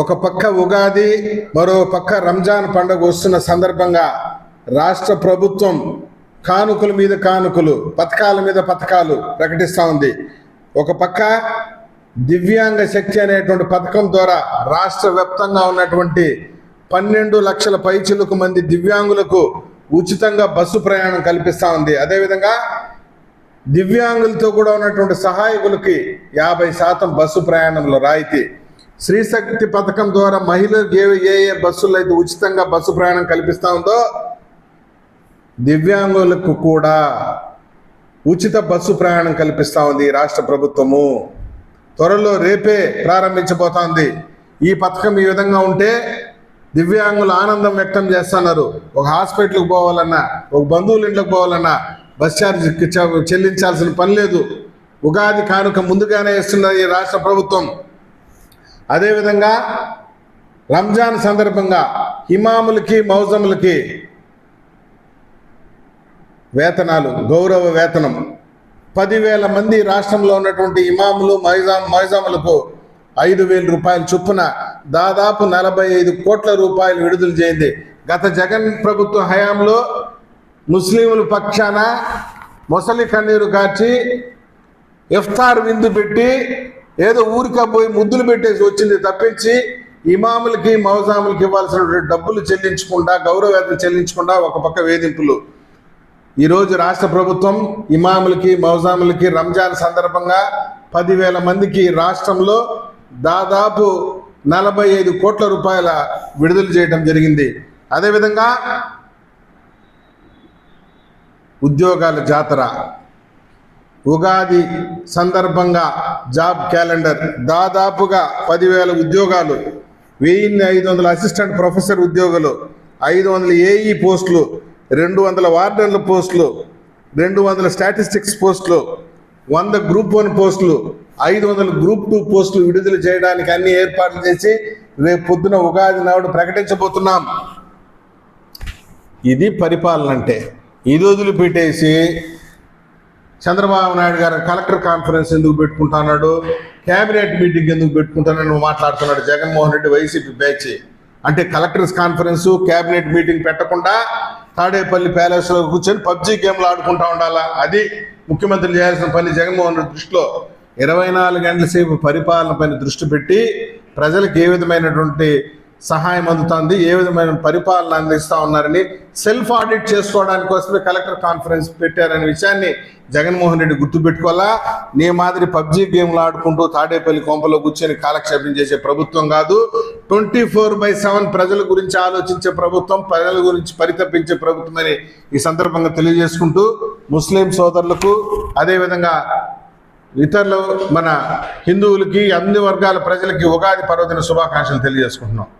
ఒక పక్క ఉగాది, మరో పక్క రంజాన్ పండుగ వస్తున్న సందర్భంగా రాష్ట్ర ప్రభుత్వం కానుకల మీద కానుకలు, పథకాల మీద పథకాలు ప్రకటిస్తూ ఉంది. ఒక పక్క దివ్యాంగ శక్తి అనేటువంటి పథకం ద్వారా రాష్ట్ర వ్యాప్తంగా ఉన్నటువంటి 12 లక్షల పైచిలకు మంది దివ్యాంగులకు ఉచితంగా బస్సు ప్రయాణం కల్పిస్తూ ఉంది. అదేవిధంగా దివ్యాంగులతో కూడా ఉన్నటువంటి సహాయకులకి 50% బస్సు ప్రయాణంలో రాయితీ. శ్రీశక్తి పథకం ద్వారా మహిళలకు ఏ బస్సుల్లో అయితే ఉచితంగా బస్సు ప్రయాణం కల్పిస్తూ ఉందో దివ్యాంగులకు కూడా ఉచిత బస్సు ప్రయాణం కల్పిస్తూ ఉంది రాష్ట్ర ప్రభుత్వము. త్వరలో రేపే ప్రారంభించబోతోంది. ఈ పథకం ఈ విధంగా ఉంటే దివ్యాంగులు ఆనందం వ్యక్తం చేస్తున్నారు. ఒక హాస్పిటల్కి పోవాలన్నా, ఒక బంధువుల ఇంట్లోకి పోవాలన్నా బస్ ఛార్జ్ చెల్లించాల్సిన పని లేదు. ఉగాది కానుక ముందుగానే ఇస్తున్నది ఈ రాష్ట్ర ప్రభుత్వం. అదేవిధంగా రంజాన్ సందర్భంగా ఇమాములకి, మౌజములకి వేతనాలు, గౌరవ వేతనం 10,000 మంది రాష్ట్రంలో ఉన్నటువంటి ఇమాములు, మైజాములకు 5,000 రూపాయల చొప్పున దాదాపు 45 కోట్ల రూపాయలు విడుదల చేయింది. గత జగన్ ప్రభుత్వ హయాంలో ముస్లింల పక్షాన మొసలి కన్నీరు కార్చి ఇఫ్తార్ విందు పెట్టి ఏదో ఊరికపోయి ముద్దులు పెట్టేసి వచ్చింది తప్పించి ఇమాములకి, మౌజాములకి ఇవ్వాల్సిన డబ్బులు చెల్లించకుండా, గౌరవ వేతనం చెల్లించకుండా ఒక పక్క వేధింపులు. ఈరోజు రాష్ట్ర ప్రభుత్వం ఇమాములకి, మౌజాములకి రంజాన్ సందర్భంగా 10,000 మందికి రాష్ట్రంలో దాదాపు 45 కోట్ల రూపాయల విడుదల చేయడం జరిగింది. అదేవిధంగా ఉద్యోగాల జాతర, ఉగాది సందర్భంగా జాబ్ క్యాలెండర్, దాదాపుగా 10,000 ఉద్యోగాలు, 1,500 అసిస్టెంట్ ప్రొఫెసర్ ఉద్యోగులు, 500 ఏఈ పోస్టులు, 200 వార్డెన్ల పోస్టులు, 200 స్టాటిస్టిక్స్ పోస్టులు, 100 గ్రూప్ 1 పోస్టులు, 500 గ్రూప్ 2 పోస్టులు విడుదల చేయడానికి అన్ని ఏర్పాట్లు చేసి రేపు పొద్దున ఉగాది నాడు ప్రకటించబోతున్నాం. ఇది పరిపాలన అంటే. ఇది వదిలిపెట్టేసి చంద్రబాబు నాయుడు గారు కలెక్టర్ కాన్ఫరెన్స్ ఎందుకు పెట్టుకుంటున్నాడు, క్యాబినెట్ మీటింగ్ ఎందుకు పెట్టుకుంటానని మాట్లాడుతున్నాడు జగన్మోహన్ రెడ్డి, వైసీపీ బ్యాచ్. అంటే కలెక్టర్స్ కాన్ఫరెన్స్, క్యాబినెట్ మీటింగ్ పెట్టకుండా తాడేపల్లి ప్యాలెస్లో కూర్చొని పబ్జీ గేమ్లు ఆడుకుంటా ఉండాలా. అది ముఖ్యమంత్రి చేయాల్సిన పని. జగన్మోహన్ రెడ్డి దృష్టిలో 24 గంటల సేపు పరిపాలన పైన దృష్టి పెట్టి ప్రజలకు ఏ విధమైనటువంటి సహాయం అందుతుంది, ఏ విధమైన పరిపాలన అందిస్తూ ఉన్నారని సెల్ఫ్ ఆడిట్ చేసుకోవడానికి కోసమే కలెక్టర్ కాన్ఫరెన్స్ పెట్టారనే విషయాన్ని జగన్మోహన్ రెడ్డి గుర్తుపెట్టుకోవాలా. నీ మాదిరి పబ్జీ గేమ్లు ఆడుకుంటూ తాడేపల్లి కొంపలో కూర్చొని కాలక్షేపం చేసే ప్రభుత్వం కాదు. 24/7 ప్రజల గురించి ఆలోచించే ప్రభుత్వం, ప్రజల గురించి పరితపించే ప్రభుత్వం అని ఈ సందర్భంగా తెలియజేసుకుంటూ ముస్లిం సోదరులకు, అదేవిధంగా ఇతరులు మన హిందువులకి, అన్ని వర్గాల ప్రజలకి ఉగాది పర్వదిన శుభాకాంక్షలు తెలియజేసుకుంటున్నాం.